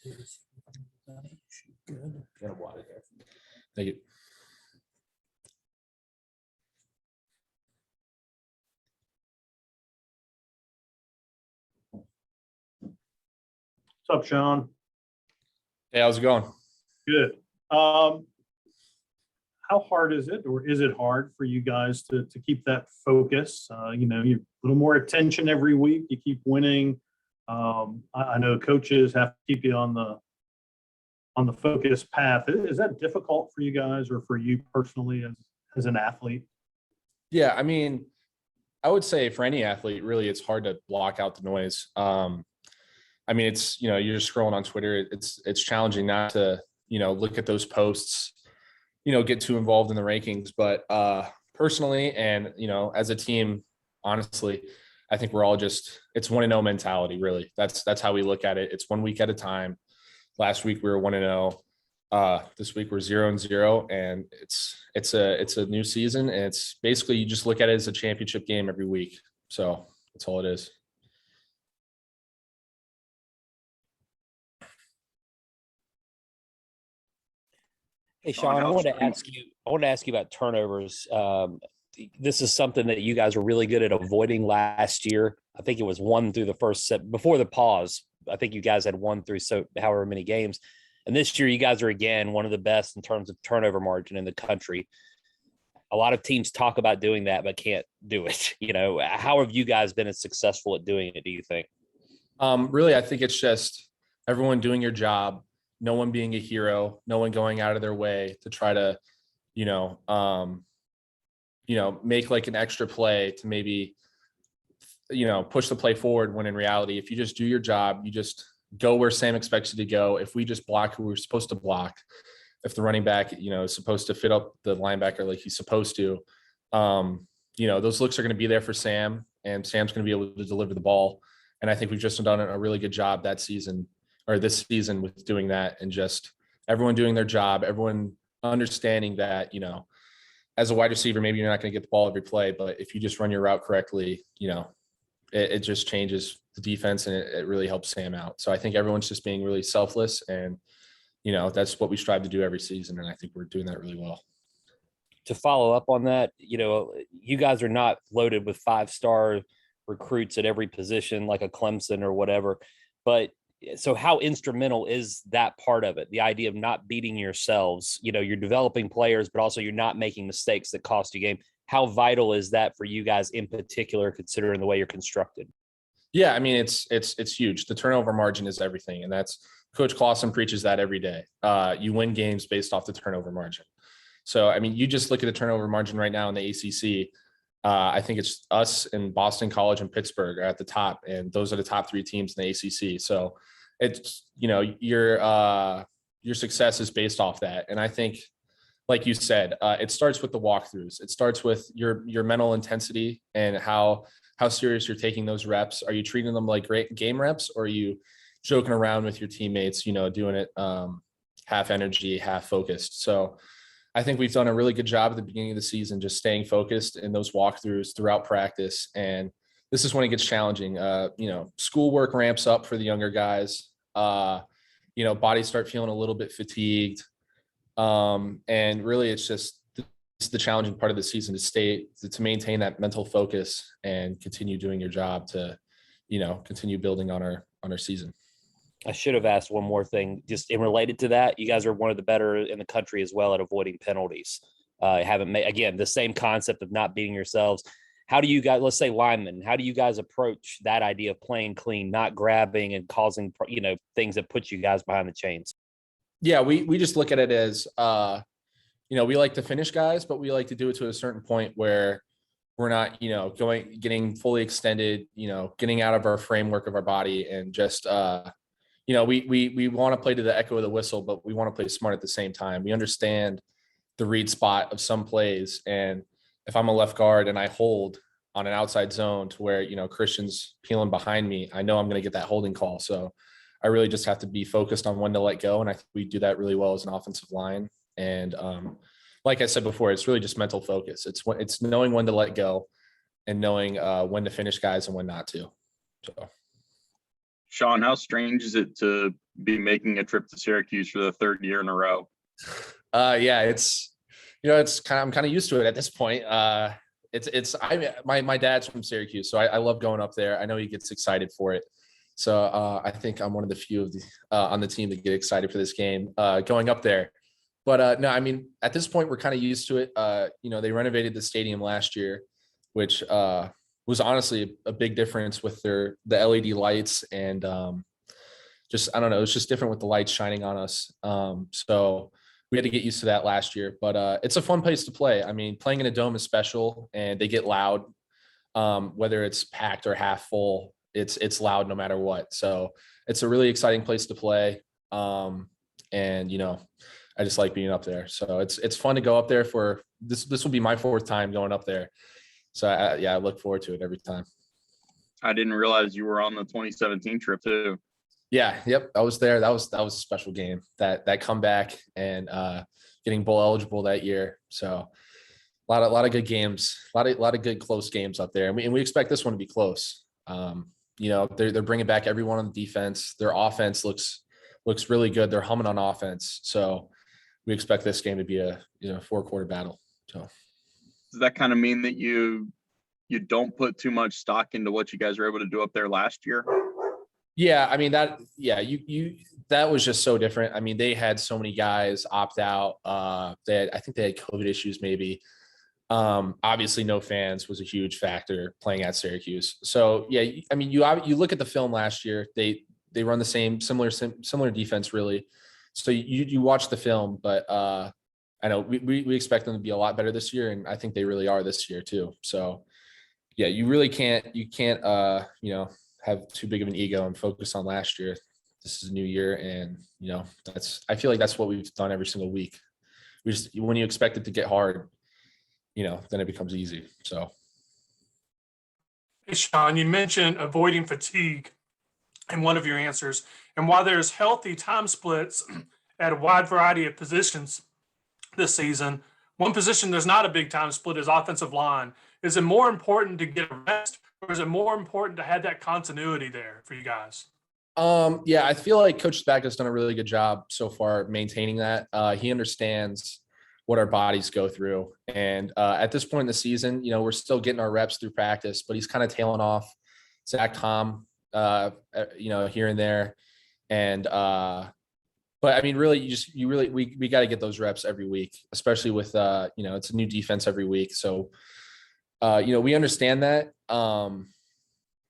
Good. Got a water there. Thank you. What's up, Sean? Hey, how's it going? Good. How hard is it, or is it hard for you guys to keep that focus? You a little more attention every week. You keep winning. I know coaches have to keep you on the focus path. Is that difficult for you guys, or for you personally as an athlete? Yeah, I mean, I would say for any athlete, really, it's hard to block out the noise. I mean, it's, you're just scrolling on Twitter. It's challenging not to, look at those posts, get too involved in the rankings. But personally, and, as a team, honestly, I think we're all it's 1-0 mentality, really. That's how we look at it. It's 1 week at a time. Last week we were 1-0. This week we're 0-0, and it's a new season. And it's basically, you just look at it as a championship game every week. So that's all it is. Hey, Sean, I want to ask you about turnovers. This is something that you guys were really good at avoiding last year. I think it was 1 through the first set before the pause. I think you guys had 1 through however many games. And this year you guys are again one of the best in terms of turnover margin in the country. A lot of teams talk about doing that, but can't do it. How have you guys been as successful at doing it, do you think? Really, I think it's just everyone doing your job, no one being a hero, no one going out of their way to try to, make like an extra play to maybe, push the play forward, when in reality, if you just do your job, you just go where Sam expects you to go. If we just block who we're supposed to block, if the running back, is supposed to fit up the linebacker like he's supposed to, those looks are going to be there for Sam, and Sam's going to be able to deliver the ball. And I think we've just done a really good job this season with doing that, and just everyone doing their job, everyone understanding that, as a wide receiver, maybe you're not going to get the ball every play, but if you just run your route correctly, it just changes the defense, and it really helps Sam out. So I think everyone's just being really selfless, and, that's what we strive to do every season. And I think we're doing that really well. To follow up on that, you guys are not loaded with 5-star recruits at every position like a Clemson or whatever, but so how instrumental is that part of it? The idea of not beating yourselves, you're developing players, but also you're not making mistakes that cost you game. How vital is that for you guys in particular, considering the way you're constructed? Yeah, I mean, it's huge. The turnover margin is everything. And that's Coach Clausen preaches that every day. You win games based off the turnover margin. So, I mean, you just look at the turnover margin right now in the ACC. I think it's us and Boston College and Pittsburgh are at the top, and those are the top 3 teams in the ACC. So it's, your success is based off that. And I think, like you said, it starts with the walkthroughs. It starts with your mental intensity and how serious you're taking those reps. Are you treating them like great game reps, or are you joking around with your teammates, doing it half energy, half focused? So I think we've done a really good job at the beginning of the season, just staying focused in those walkthroughs throughout practice. And this is when it gets challenging. Schoolwork ramps up for the younger guys. Bodies start feeling a little bit fatigued. And really it's the challenging part of the season to maintain that mental focus and continue doing your job to, continue building on our season. I should have asked one more thing just in related to that. You guys are one of the better in the country as well at avoiding penalties. Haven't made, again, the same concept of not beating yourselves. How do you guys, let's say linemen, how do you guys approach that idea of playing clean, not grabbing and causing, things that put you guys behind the chains? Yeah, we just look at it as, we like to finish guys, but we like to do it to a certain point where we're not, getting fully extended, getting out of our framework of our body, and just, we want to play to the echo of the whistle, but we want to play smart at the same time. We understand the read spot of some plays. And if I'm a left guard and I hold on an outside zone to where, Christian's peeling behind me, I know I'm going to get that holding call. So I really just have to be focused on when to let go. And I think we do that really well as an offensive line. And like I said before, it's really just mental focus. It's knowing when to let go and knowing when to finish guys and when not to. So. Sean, how strange is it to be making a trip to Syracuse for the third year in a row? Yeah, it's I'm kind of used to it at this point. My dad's from Syracuse, so I love going up there. I know he gets excited for it. So I think I'm one of the few of the on the team that get excited for this game going up there. But no, I mean, at this point, we're kind of used to it. They renovated the stadium last year, which was honestly a big difference with the LED lights and just, I don't know, it's just different with the lights shining on us. So we had to get used to that last year, but it's a fun place to play. I mean, playing in a dome is special and they get loud, whether it's packed or half full, it's loud no matter what. So it's a really exciting place to play. And I just like being up there. So it's fun to go up there for this. This will be my fourth time going up there. So I look forward to it every time. I didn't realize you were on the 2017 trip too. Yeah. Yep. I was there. That was a special game, that comeback and getting bowl eligible that year. So a lot of good games, a lot of good close games up there. And we expect this one to be close. They're bringing back everyone on the defense. Their offense looks really good. They're humming on offense. So we expect this game to be a 4-quarter battle. So does that kind of mean that you don't put too much stock into what you guys were able to do up there last year? Yeah, I mean that was just so different. I mean, they had so many guys opt out. I think they had COVID issues maybe. Obviously no fans was a huge factor playing at Syracuse. So yeah, I mean, you look at the film last year, they run the similar defense really. So you watch the film, but I know we expect them to be a lot better this year, and I think they really are this year too. So yeah, you can't have too big of an ego and focus on last year. This is a new year, and I feel like that's what we've done every single week. When you expect it to get hard, then it becomes easy. So Hey, Sean, you mentioned avoiding fatigue in one of your answers. And while there's healthy time splits at a wide variety of positions this season, one position there's not a big time split is offensive line. Is it more important to get a rest, or is it more important to have that continuity there for you guys? Yeah, I feel like Coach Spack has done a really good job so far maintaining that. He understands what our bodies go through. And at this point in the season, we're still getting our reps through practice, but he's kind of tailing off Zach Tom, here and there. And, but I mean, really, we got to get those reps every week, especially with, it's a new defense every week. So, we understand that.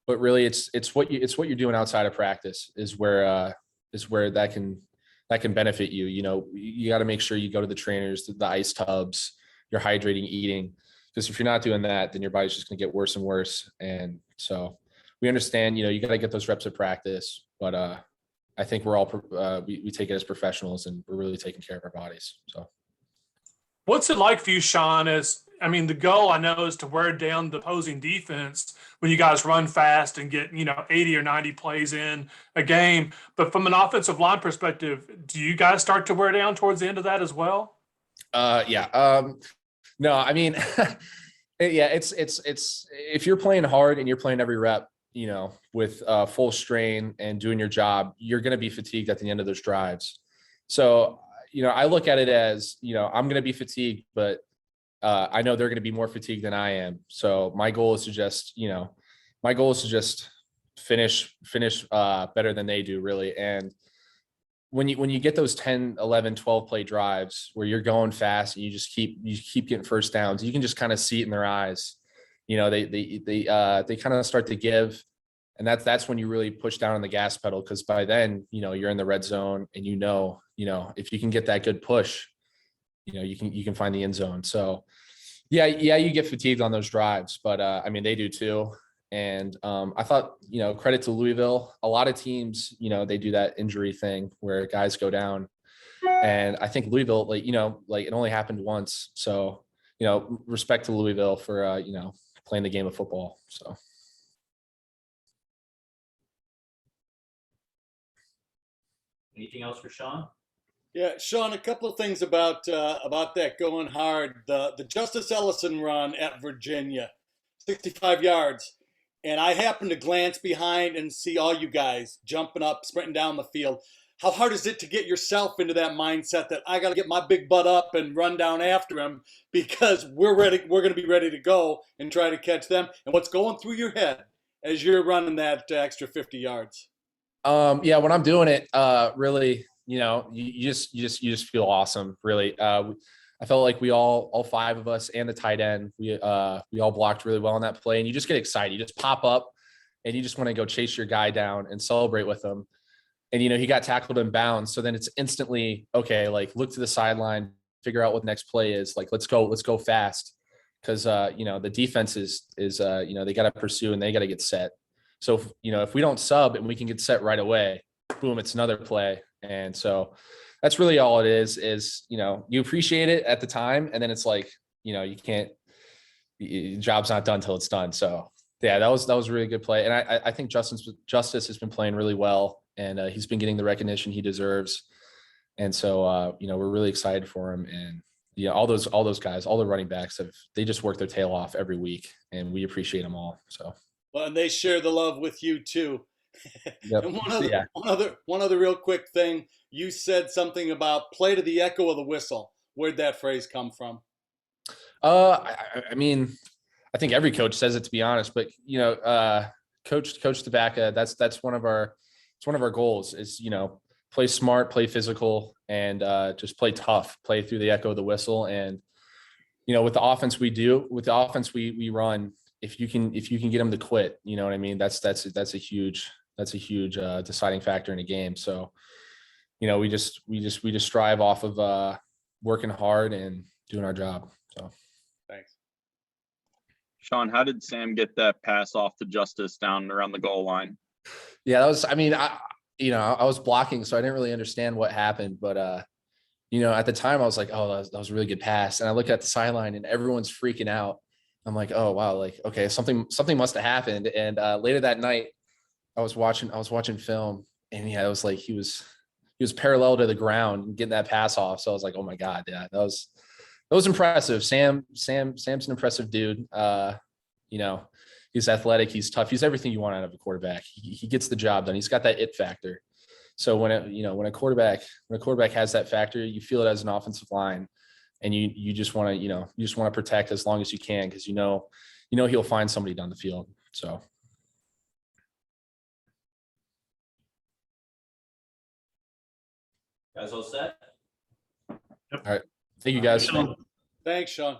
But really it's what you're doing outside of practice is where that can benefit you. You got to make sure you go to the trainers, the ice tubs, you're hydrating, eating, because if you're not doing that, then your body's just going to get worse and worse. And so we understand, you got to get those reps at practice, but I think we're all, we take it as professionals and we're really taking care of our bodies. So what's it like for you, Sean? The goal I know is to wear down the opposing defense when you guys run fast and get, 80 or 90 plays in a game. But from an offensive line perspective, do you guys start to wear down towards the end of that as well? Yeah. No, I mean, yeah, it's if you're playing hard and you're playing every rep, with full strain and doing your job, you're going to be fatigued at the end of those drives. So, I look at it as, I'm going to be fatigued, but I know they're going to be more fatigued than I am. So my goal is to just, finish better than they do really. And when you get those 10, 11, 12 play drives where you're going fast and you keep getting first downs, you can just kind of see it in their eyes. They kind of start to give, and that's when you really push down on the gas pedal. Cause by then, you're in the red zone and if you can get that good push, you can find the end zone. So yeah, you get fatigued on those drives, but they do too. And I thought, credit to Louisville, a lot of teams, they do that injury thing where guys go down, and I think Louisville, it only happened once. So, respect to Louisville for, playing the game of football. So. Anything else for Sean? Yeah, Sean, a couple of things about that going hard. The Justice Ellison run at Virginia, 65 yards. and I happen to glance behind and see all you guys jumping up, sprinting down the field. How hard is it to get yourself into that mindset that I got to get my big butt up and run down after him because we're ready? We're going to be ready to go and try to catch them. And what's going through your head as you're running that extra 50 yards? Yeah, when I'm doing it, really, you just feel awesome. Really, I felt like we all 5 of us and the tight end, we all blocked really well on that play, and you just get excited. You just pop up, and you just want to go chase your guy down and celebrate with him. And he got tackled in bounds, so then it's instantly okay. Like, look to the sideline, figure out what the next play is. Like, let's go fast, because the defense is they got to pursue and they got to get set. So if we don't sub and we can get set right away, boom, it's another play. And so that's really all it is you appreciate it at the time, and then it's like you can't. Job's not done till it's done. So yeah, that was a really good play, and I think Justice has been playing really well. And he's been getting the recognition he deserves. And so, we're really excited for him. And all those guys, all the running backs they just work their tail off every week, and we appreciate them all. So. Well, and they share the love with you too. Yep. And one other real quick thing. You said something about play to the echo of the whistle. Where'd that phrase come from? I mean, I think every coach says it, to be honest, but Coach Tabaka, that's one of our goals is, play smart, play physical, and just play tough, play through the echo of the whistle. And, with the offense we run, if you can get them to quit, you know what I mean? That's a huge deciding factor in a game. So, we just strive off of working hard and doing our job. So. Thanks. Sean, how did Sam get that pass off to Justice down around the goal line? Yeah, I was blocking, so I didn't really understand what happened. But, at the time I was like, oh, that was a really good pass. And I look at the sideline and everyone's freaking out. I'm like, oh, wow. Like, okay, something must've happened. And later that night I was watching film, and yeah, it was like, he was parallel to the ground and getting that pass off. So I was like, oh my God. Yeah, that was impressive. Sam's an impressive dude. He's athletic, he's tough, he's everything you want out of a quarterback. He gets the job done. He's got that it factor. So when a quarterback has that factor, you feel it as an offensive line, and you just want to protect as long as you can, because he'll find somebody down the field. So. Guys all set? All right. Thank you, guys. Sean. Thanks, Sean.